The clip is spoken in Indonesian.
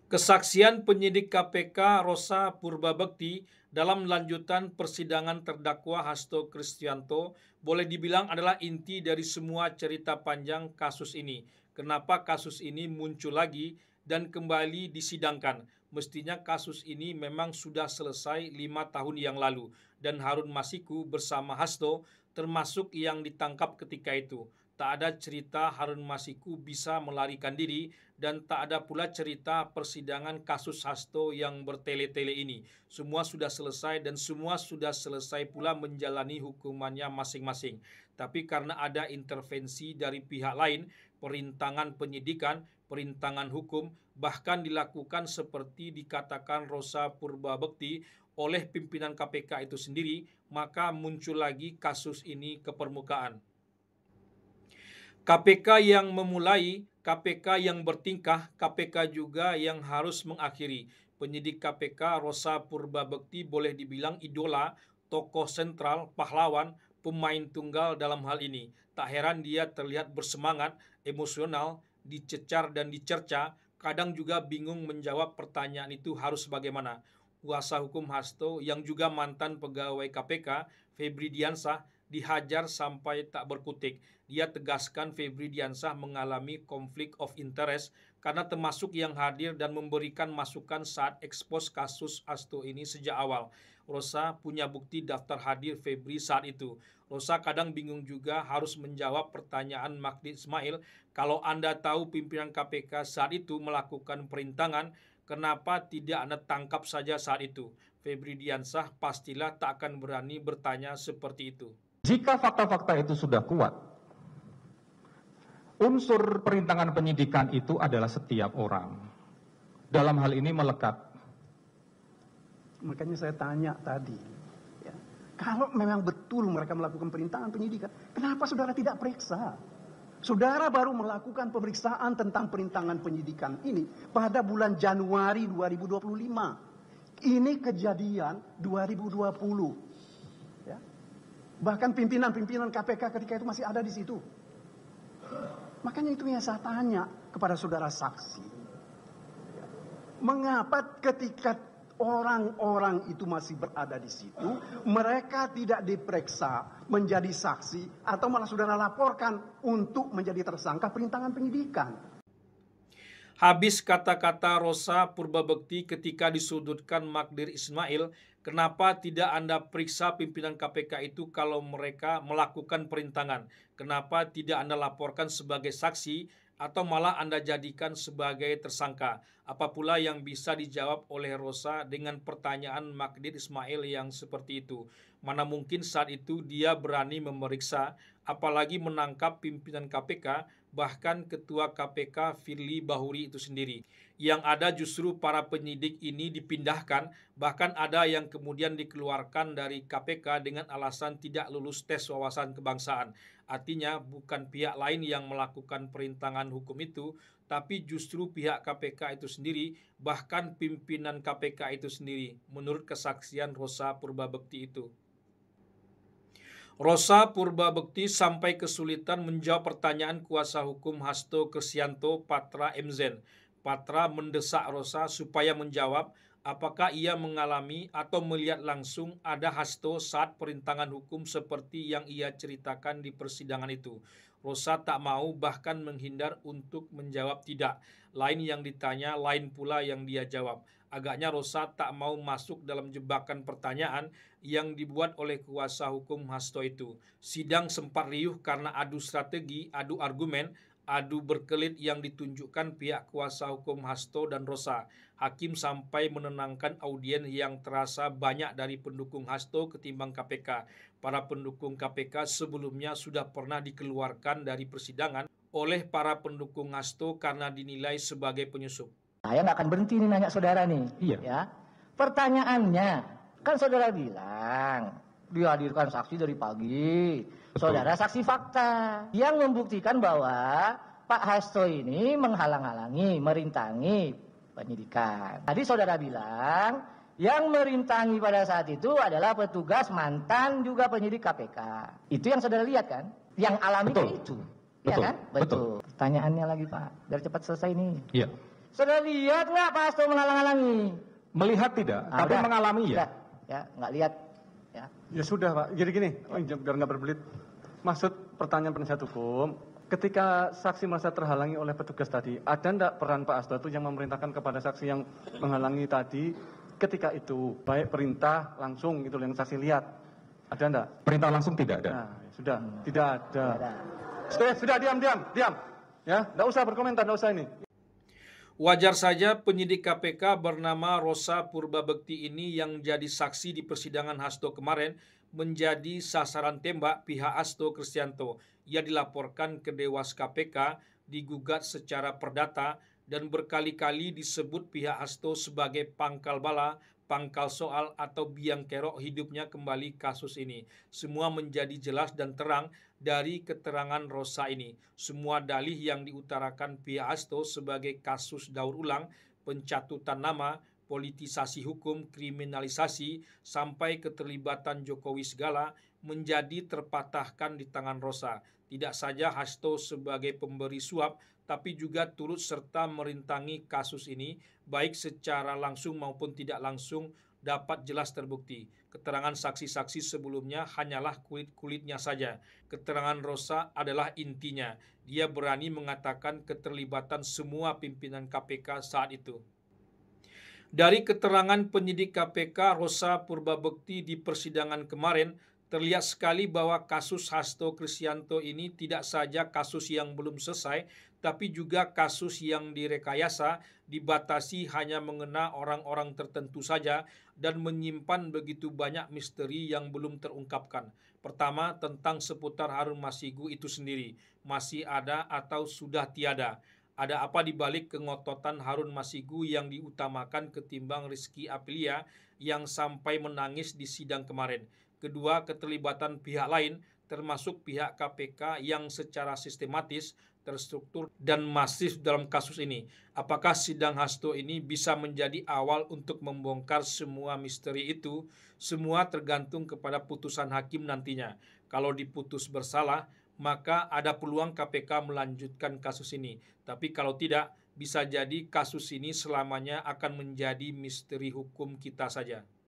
Kesaksian penyidik KPK Rosa Purbabekti dalam lanjutan persidangan terdakwa Hasto Kristianto boleh dibilang adalah inti dari semua cerita panjang kasus ini. Kenapa kasus ini muncul lagi dan kembali disidangkan? Mestinya kasus ini memang sudah selesai 5 tahun yang lalu dan Harun Masiku bersama Hasto termasuk yang ditangkap ketika itu. Tak ada cerita Harun Masiku bisa melarikan diri dan tak ada pula cerita persidangan kasus Hasto yang bertele-tele ini. Semua sudah selesai dan semua sudah selesai pula menjalani hukumannya masing-masing. Tapi karena ada intervensi dari pihak lain, perintangan penyidikan, perintangan hukum, bahkan dilakukan seperti dikatakan Rosa Purbabekti oleh pimpinan KPK itu sendiri, maka muncul lagi kasus ini ke permukaan. KPK yang memulai, KPK yang bertingkah, KPK juga yang harus mengakhiri. Penyidik KPK Rosa Purbabekti boleh dibilang idola, tokoh sentral, pahlawan, pemain tunggal dalam hal ini. Tak heran dia terlihat bersemangat, emosional, dicecar dan dicerca, kadang juga bingung menjawab pertanyaan itu harus bagaimana. Kuasa hukum Hasto yang juga mantan pegawai KPK, Febri Diansah, dihajar sampai tak berkutik. Dia tegaskan Febri Diansah mengalami konflik of interest karena termasuk yang hadir dan memberikan masukan saat ekspos kasus Hasto ini sejak awal. Rosa punya bukti daftar hadir Febri saat itu. Rosa kadang bingung juga harus menjawab pertanyaan Magdi Ismail, kalau Anda tahu pimpinan KPK saat itu melakukan perintangan, kenapa tidak Anda tangkap saja saat itu? Febri Diansah pastilah tak akan berani bertanya seperti itu. Jika fakta-fakta itu sudah kuat, unsur perintangan penyidikan itu adalah setiap orang. Dalam hal ini melekat. Makanya saya tanya tadi, ya, kalau memang betul mereka melakukan perintangan penyidikan, kenapa saudara tidak periksa? Saudara baru melakukan pemeriksaan tentang perintangan penyidikan ini pada bulan Januari 2025. Ini kejadian 2020. Bahkan pimpinan-pimpinan KPK ketika itu masih ada di situ. Makanya itu yang saya tanya kepada saudara saksi. Mengapa ketika orang-orang itu masih berada di situ, mereka tidak diperiksa menjadi saksi atau malah saudara laporkan untuk menjadi tersangka perintangan penyidikan? Habis kata-kata Rosa Purbabekti ketika disudutkan Magdir Ismail, kenapa tidak Anda periksa pimpinan KPK itu kalau mereka melakukan perintangan? Kenapa tidak Anda laporkan sebagai saksi atau malah Anda jadikan sebagai tersangka? Apa pula yang bisa dijawab oleh Rosa dengan pertanyaan Magdir Ismail yang seperti itu? Mana mungkin saat itu dia berani memeriksa, apalagi menangkap pimpinan KPK, bahkan Ketua KPK Firly Bahuri itu sendiri. Yang ada justru para penyidik ini dipindahkan, bahkan ada yang kemudian dikeluarkan dari KPK dengan alasan tidak lulus tes wawasan kebangsaan. Artinya bukan pihak lain yang melakukan perintangan hukum itu, tapi justru pihak KPK itu sendiri, bahkan pimpinan KPK itu sendiri, menurut kesaksian Rosa Purbabekti itu. Rosa Purbabekti sampai kesulitan menjawab pertanyaan kuasa hukum Hasto Kristianto, Patra M. Patra mendesak Rosa supaya menjawab apakah ia mengalami atau melihat langsung ada Hasto saat perintangan hukum seperti yang ia ceritakan di persidangan itu. Rosa tak mau, bahkan menghindar untuk menjawab tidak. Lain yang ditanya, lain pula yang dia jawab. Agaknya Rosa tak mau masuk dalam jebakan pertanyaan yang dibuat oleh kuasa hukum Hasto itu. Sidang sempat riuh karena adu strategi, adu argumen, adu berkelit yang ditunjukkan pihak kuasa hukum Hasto dan Rosa. Hakim sampai menenangkan audien yang terasa banyak dari pendukung Hasto ketimbang KPK. Para pendukung KPK sebelumnya sudah pernah dikeluarkan dari persidangan oleh para pendukung Hasto karena dinilai sebagai penyusup. Saya nggak akan berhenti nih nanya saudara nih. Iya. Ya. Pertanyaannya, kan saudara bilang dihadirkan saksi dari pagi. Betul. Saudara saksi fakta yang membuktikan bahwa Pak Hasto ini menghalang-halangi, merintangi penyidikan. Tadi saudara bilang yang merintangi pada saat itu adalah petugas mantan juga penyidik KPK. Itu yang saudara lihat kan? Yang alami Betul. itu. Betul. Ya kan? Betul. Pertanyaannya lagi Pak, biar cepat selesai nih. Iya. Saudara lihat nggak Pak Hasto menghalang-halangi? Melihat tidak, tapi Udah. mengalami ya. Udah. Ya, nggak lihat. Ya. Ya sudah Pak, jadi gini, biar nggak berbelit. Maksud pertanyaan penasihat hukum, ketika saksi merasa terhalangi oleh petugas tadi, ada enggak peran Pak Hasto itu yang memerintahkan kepada saksi yang menghalangi tadi ketika itu, baik perintah langsung gitu yang saksi lihat, ada enggak? Perintah langsung tidak ada. Nah, sudah, tidak ada. Ada. Sudah diam. Ya, enggak usah berkomentar, enggak usah ini. Wajar saja penyidik KPK bernama Rosa Purbabekti ini yang jadi saksi di persidangan Hasto kemarin menjadi sasaran tembak pihak Hasto Kristianto. Ia dilaporkan ke Dewas KPK, digugat secara perdata, dan berkali-kali disebut pihak Hasto sebagai pangkal bala, pangkal soal, atau biang kerok hidupnya kembali kasus ini. Semua menjadi jelas dan terang dari keterangan Rosa ini. Semua dalih yang diutarakan pihak Hasto sebagai kasus daur ulang, pencatutan nama, politisasi hukum, kriminalisasi, sampai keterlibatan Jokowi segala menjadi terpatahkan di tangan Rosa. Tidak saja Hasto sebagai pemberi suap, tapi juga turut serta merintangi kasus ini, baik secara langsung maupun tidak langsung, dapat jelas terbukti. Keterangan saksi-saksi sebelumnya hanyalah kulit-kulitnya saja. Keterangan Rosa adalah intinya. Dia berani mengatakan keterlibatan semua pimpinan KPK saat itu. Dari keterangan penyidik KPK Rosa Purbabekti di persidangan kemarin, terlihat sekali bahwa kasus Hasto Kristianto ini tidak saja kasus yang belum selesai, tapi juga kasus yang direkayasa, dibatasi hanya mengena orang-orang tertentu saja, dan menyimpan begitu banyak misteri yang belum terungkapkan. Pertama, tentang seputar Harun Masiku itu sendiri, masih ada atau sudah tiada. Ada apa di balik kengototan Harun Masiku yang diutamakan ketimbang Rizky Aprilia yang sampai menangis di sidang kemarin? Kedua, keterlibatan pihak lain, termasuk pihak KPK yang secara sistematis, terstruktur, dan masif dalam kasus ini. Apakah sidang Hasto ini bisa menjadi awal untuk membongkar semua misteri itu? Semua tergantung kepada putusan hakim nantinya. Kalau diputus bersalah, maka ada peluang KPK melanjutkan kasus ini. Tapi kalau tidak, bisa jadi kasus ini selamanya akan menjadi misteri hukum kita saja.